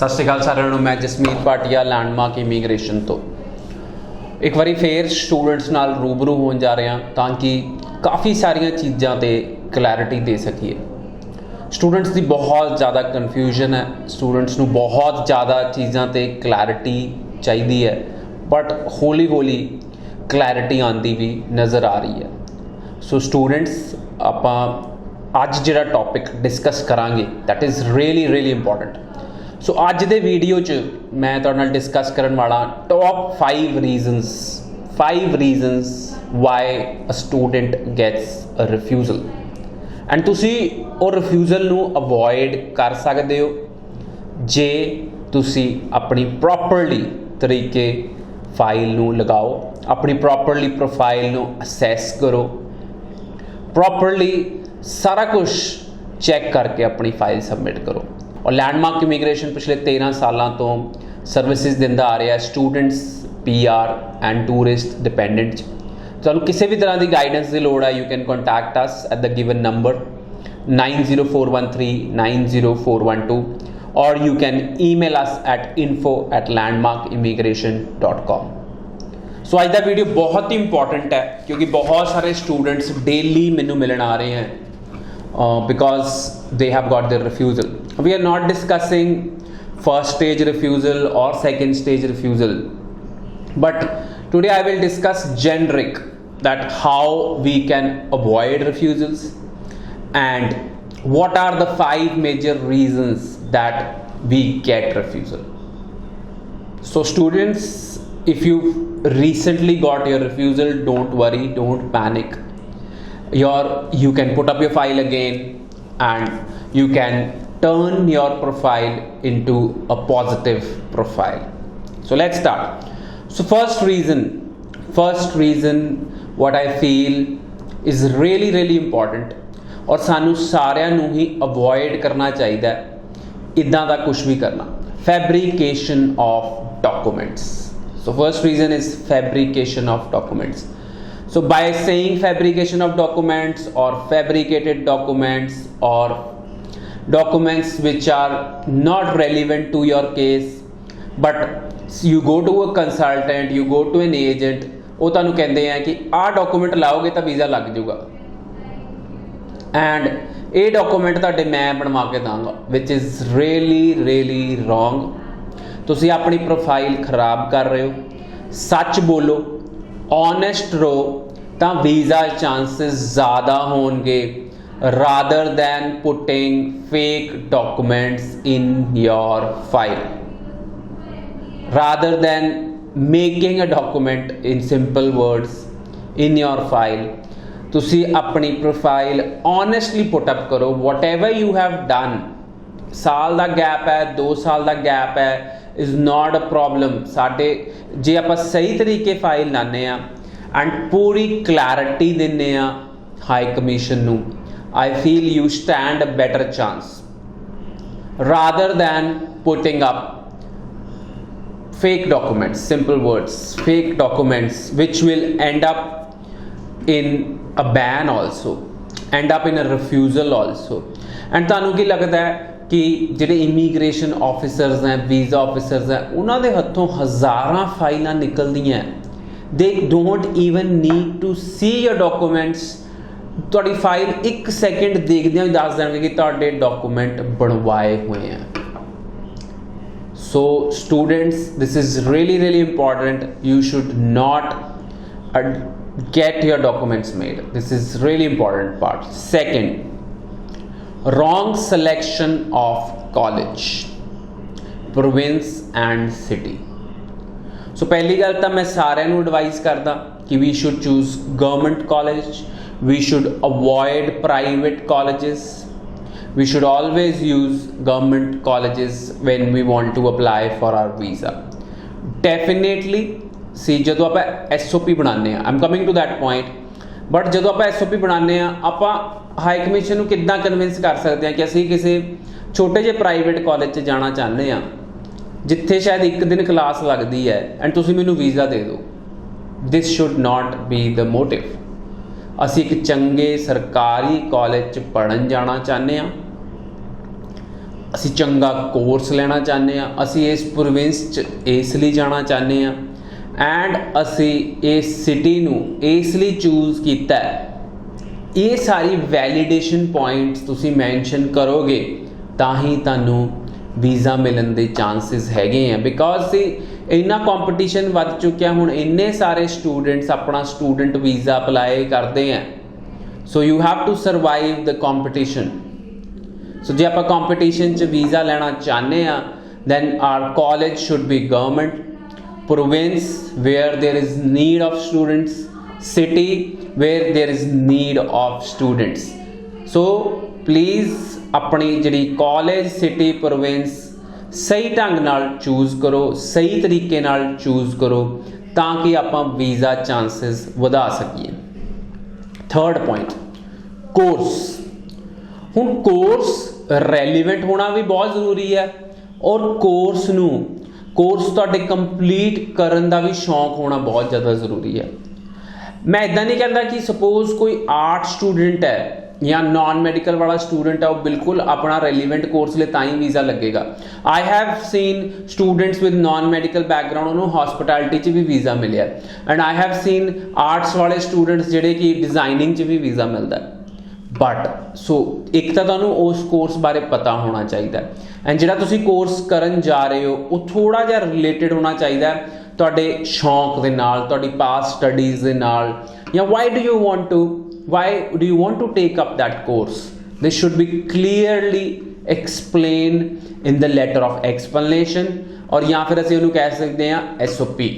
सत श्री अकाल सारिਆਂ ਨੂੰ। मैं जसमीत भाटिया लैंडमार्क इमीग्रेशन तो एक बारी फिर स्टूडेंट्स नाल रूबरू होने जा रहे हैं ताकि काफ़ी सारिया चीज़ों पर क्लैरिटी दे सकीए। स्टूडेंट्स की बहुत ज़्यादा कन्फ्यूजन है, स्टूडेंट्स को बहुत ज़्यादा चीज़ों पर क्लैरिटी चाहिए है, बट हौली हौली क्लैरिटी आती भी नज़र आ रही है। सो स्टूडेंट्स आपां अज जिहड़ा टॉपिक डिस्कस करांगे that is really really important. So अज दे वीडियो च मैं तुहाडे नाल डिस्कस करन वाला top 5 reasons why a student gets a refusal and तुसी वो रिफ्यूज़ल नू अवॉइड कर सकते हो जे तुसी अपनी प्रॉपरली तरीके फाइल नू लगाओ, अपनी प्रॉपरली प्रोफाइल नू असैस करो, प्रॉपरली सारा कुछ चैक करके अपनी फाइल सबमिट करो। और लैंडमार्क इमीग्रेशन पिछले 13 सालों तो सर्विसिज दिंदा आ रहा है students, PR and tourist dependent. तो किसी भी तरह की गाइडेंस की लोड़ है, you can contact us at the given number 90413 90412 और you can email us at info@landmarkimmigration.com। सो आज का वीडियो बहुत ही इंपॉर्टेंट है क्योंकि बहुत सारे स्टूडेंट्स डेली मैनू मिलन आ रहे हैं because they have got their refusal. We are not discussing first stage refusal or second stage refusal, but today I will discuss generic that how we can avoid refusals and what are the 5 major reasons that we get refusal. So students, if you recently got your refusal, don't worry, don't panic. You can put up your file again and you can turn your profile into a positive profile. So let's start. So first reason what I feel is really really important और सानू सारिਆਂ ਨੂੰ ही avoid करना चाहिए इदां दा कुछ भी करना, fabrication of documents. So first reason is fabrication of documents. So by saying fabrication of documents or fabricated documents or documents which are not relevant to your case, but you go to a consultant, you go to an agent, वो तुहानू कहते हैं कि आ document लाओगे तो visa लग जाऊगा and ये document तुहाडे मैं बनवा के Danga, which is really really wrong. तुसी अपनी प्रोफाइल खराब कर रहे हो। सच बोलो, ऑनेस्ट रहो तो वीज़ा चांसेस ज़्यादा होंगे rather than putting fake documents in your file, rather than making a document in simple words in your file. तुसी अपनी प्रोफाइल ऑनेस्टली पुटअप करो, what ever you have done. साल का गैप है, 2 साल का गैप है, इज़ नॉट अ प्रॉब्लम। साडे जे आप सही तरीके फाइल लाने एंड पूरी क्लैरिटी देने हाई कमीशन नू, I feel you stand a better chance rather than putting up fake documents, simple words, fake documents which will end up in a ban also, end up in a refusal also. And तुहानू की लगता है कि जिहड़े immigration officers हैं, visa officers हैं, उन्होंने हथों हज़ारां फाइलां निकलदियां, they don't even need to see your documents. तुहाडी फाइल 1 सेकेंड देखदियां ही दस देणगे कि तुहाडे डॉक्यूमेंट बनवाए हुए हैं। So students, this is really really important, you should not get your documents made. This is really important part. Second, wrong selection of college, province and city. So पहली गल तो मैं सारे नू एडवाइस करदा कि we should choose government college, we should avoid private colleges, we should always use government colleges when we want to apply for our visa. Definitely सी जो आप SOP बनाने, I am coming to that point, but जो आप SOP बनाने आप high commission को कितना convince कर सकते हैं कि असी किसी छोटे जे प्राइवेट कॉलेज जाना चाहते हैं जिथे शायद 1 दिन क्लास लगती है एंड तुसी मैनू वीज़ा दे दो। This should not be the motive. असी एक चंगे सरकारी कॉलेज पढ़न जाना चाहते हैं, असी चंगा कोर्स लेना चाहते हैं, असी इस प्रोविंस च इसलिए जाना चाहते हैं एंड असी इस सिटी नू इसलिए चूज़ किया है। ये सारी वैलीडेशन पॉइंट्स तुसी मैंशन करोगे तां ही तुहानू वीज़ा मिलन दे चांसिस हैगे हैं, बिकॉज इन्ना कंपटीशन वध चुकिया, हुण इन्ने सारे स्टूडेंट्स अपना स्टूडेंट वीज़ा अप्लाई करते हैं। So you have to survive the competition. So जे आप कंपटीशन च वीज़ा लेना चाहते हैं then our college should be government, province where there is need of students, city where there is need of students. So please अपनी जी college, city, province सही ढंग नाल चूज़ करो, सही तरीके नाल चूज़ करो ताकि आप वीज़ा चांसिस वधा सकीए। Third point, course. हुण कोर्स रैलीवेंट होना भी बहुत ज़रूरी है और कोर्स तुहाडे कंप्लीट करन दा भी शौक होना बहुत ज़्यादा ज़रूरी है। मैं इदां नहीं कहता कि सपोज कोई आर्ट स्टूडेंट है या नॉन मैडिकल वाला स्टूडेंट है वो बिल्कुल अपना रेलीवेंट कोर्स ले तां ही वीज़ा लगेगा। आई have seen students with non medical background उन्होंने हॉस्पिटैलिटी च भी वीज़ा मिले and I have scene arts वाले स्टूडेंट्स जिहड़े कि डिज़ाइनिंग च भी वीज़ा मिलता है। बट सो एक तो तुहानू उस कोर्स बारे पता होना चाहिए एंड जिहड़ा तुसी कोर्स करन जा रहे हो वो थोड़ा जिहा रिलेटेड होना चाहिए तुहाडे शौक दे नाल, तुहाडी पास्ट स्टडीज़ दे नाल, या why do you want to take up that course. This should be clearly explain in the letter of explanation और या फिर असीं उहनूं कह सकते हैं SOP।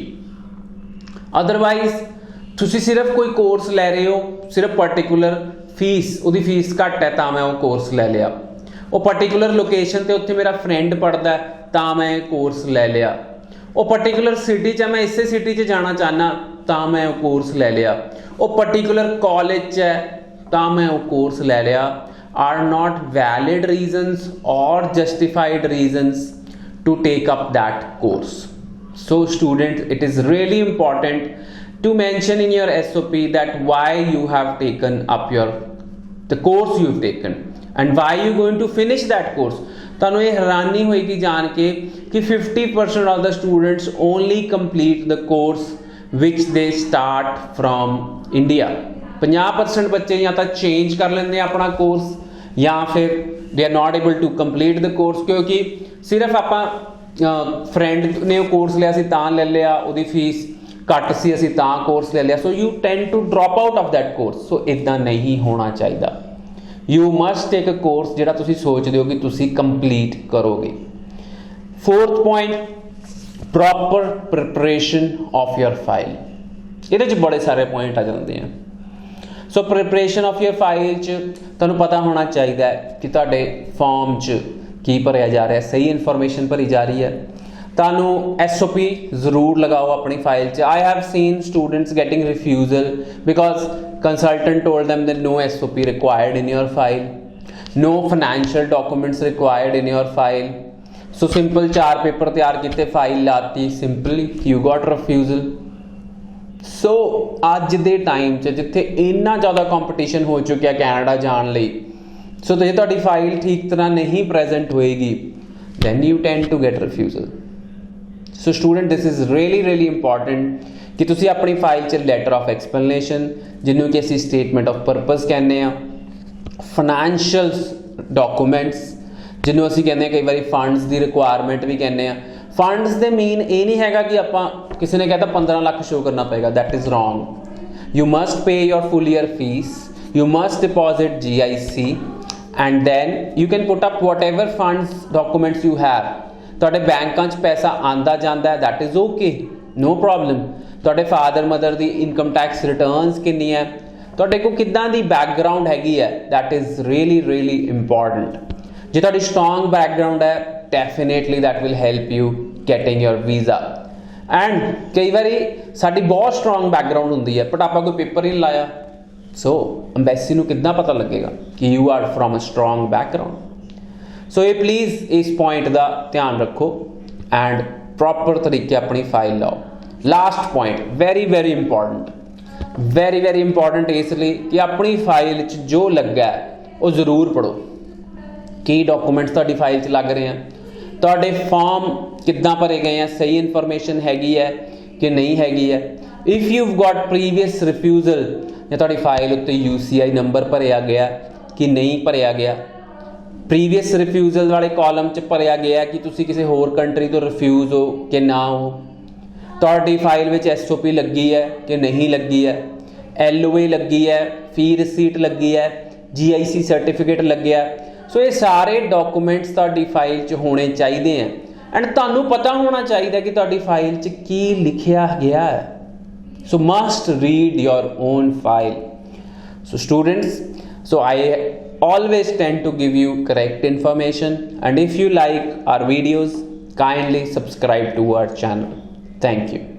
अदरवाइज तुसी सिर्फ कोई कोर्स लै रहे हो, सिर्फ पर्टिकुलर फीस घट है तो मैं वो कोर्स ले लिया, वो पर्टिकुलर लोकेशन ते उत्थे मेरा फ्रेंड पढ़ता है तो मैं कोर्स ले लिया, वो पर्टिकुलर सिटी च मैं इसे सिटी च जाना चाहना तो मैं वो कोर्स ले लिया, वो पर्टिकुलर कॉलेज है तो मैं वो कोर्स ले लिया, आर नॉट वैलिड रीजनस और justified reasons to take up that course. So student, it is really important to mention in your SOP that why you have taken up the course you've taken and why you going to finish that course। तुहानू ये हैरानी होएगी जान के कि 50% of the students only complete the course which they start from India। 50% बच्चे या तो चेंज कर लेंगे अपना कोर्स या फिर they are not able to complete the course, क्योंकि सिर्फ आप फ्रेंड ने कोर्स लिया सी तां ले लिया, उहदी फीस घट सी असीं तां कोर्स ले लिया, so you tend to drop out of that course. So इदां नहीं होना चाहिए। You must take a course जिहड़ा तुसीं सोचदे हो कि तुसीं कंप्लीट करोगे। Fourth point, proper preparation of your file. इहदे च बड़े सारे पॉइंट आ जाते हैं। So preparation of your file च तुहानूं पता होना चाहिए कि तुहाडे फॉर्म च की भरिया जा रहा है, सही इन्फॉर्मेशन भरी जा रही है। तानू SOP जरूर लगाओ अपनी फाइल च। I have seen students getting refusal because consultant told them that no SOP required in your file, no financial documents required in your file. So simple 4 paper तैयार किए, फाइल लाती, simply you got refusal. So अज दे time च जिथे इन्ना ज़्यादा competition हो चुका कैनेडा जाने लई, सो जे तुहाडी फाइल ठीक तरह नहीं प्रेजेंट होएगी then you tend to get refusal. So student, this is really important कि तुसी अपनी फाइल च लैटर ऑफ एक्सप्लेनेशन, जिन्हों कि असी स्टेटमेंट ऑफ परपज़ कहने, फाइनैंशियल डॉकूमेंट्स जिन्हों असी कहने कई बार फंड्स की रिक्वायरमेंट भी कहने। फंड्स दे मीन ये नहीं है कि आप किसी ने कहता 15 लाख शो करना पेगा, that is wrong. You must pay your full year fees, you must deposit GIC and then you can put up whatever funds documents you have. तुहाडे बैंकां च पैसा आंदा जांदा है, that is okay, no problem. तुहाडे father mother की income tax returns कितनी है, तुहाडे कोल किद्दां दी बैकग्राउंड हैगी है, दैट इज़ रियली इंपॉर्टेंट। जे तुहाडी स्ट्रॉन्ग बैकग्राउंड है, definitely that will help you getting your visa. And कई बारी साडी बहुत स्ट्रॉन्ग बैकग्राउंड होंदी है बट आपां कोई पेपर ही नहीं लाया, सो अंबैसी नूं किद्दां पता लगेगा कि you are from a strong background. So ये प्लीज़ इस पॉइंट का ध्यान रखो एंड प्रॉपर तरीके अपनी फाइल लाओ। लास्ट पॉइंट, वेरी इंपॉर्टेंट इसलिए कि अपनी फाइल च जो लगा है वो जरूर पढ़ो। ਕੀ ਡਾਕੂਮੈਂਟਸ ਤੁਹਾਡੀ ਫਾਈਲ 'ਚ ਲੱਗ ਰਹੇ ਆ, ਤੁਹਾਡੇ ਫਾਰਮ ਕਿੱਦਾਂ ਭਰੇ ਗਏ ਆ, ਸਹੀ ਇਨਫੋਰਮੇਸ਼ਨ ਹੈਗੀ ਹੈ ਕਿ ਨਹੀਂ ਹੈਗੀ ਹੈ। If you've got previous refusal, ਜਾਂ ਤੁਹਾਡੀ ਫਾਈਲ ਉੱਤੇ UCI ਨੰਬਰ ਭਰਿਆ ਗਿਆ ਕਿ ਨਹੀਂ ਭਰਿਆ ਗਿਆ। ਪ੍ਰੀਵੀਅਸ ਰਿਫਿਊਜ਼ਲ ਵਾਲੇ ਕਾਲਮ 'ਚ ਭਰਿਆ ਗਿਆ ਕਿ ਤੁਸੀਂ ਕਿਸੇ ਹੋਰ ਕੰਟਰੀ ਤੋਂ ਰਿਫਿਊਜ਼ ਹੋ ਕਿ ਨਾ ਹੋ। ਤੁਹਾਡੀ ਫਾਈਲ ਵਿੱਚ SOP ਲੱਗੀ ਹੈ ਕਿ ਨਹੀਂ ਲੱਗੀ ਹੈ, LOA ਲੱਗੀ ਹੈ, ਫੀ ਰਿਸੀਟ ਲੱਗੀ ਹੈ, GIC ਸਰਟੀਫਿਕੇਟ ਲੱਗਿਆ। ਸੋ ਇਹ ਸਾਰੇ ਡਾਕੂਮੈਂਟਸ ਤੁਹਾਡੀ ਫਾਈਲ 'ਚ ਹੋਣੇ ਚਾਹੀਦੇ ਆ ਐਂਡ ਤੁਹਾਨੂੰ ਪਤਾ ਹੋਣਾ ਚਾਹੀਦਾ ਕਿ ਤੁਹਾਡੀ ਫਾਈਲ 'ਚ ਕੀ ਲਿਖਿਆ ਗਿਆ ਹੈ। So must read your own file. So students, so I always tend to give you correct information, and if you like our videos, kindly subscribe to our channel. Thank you.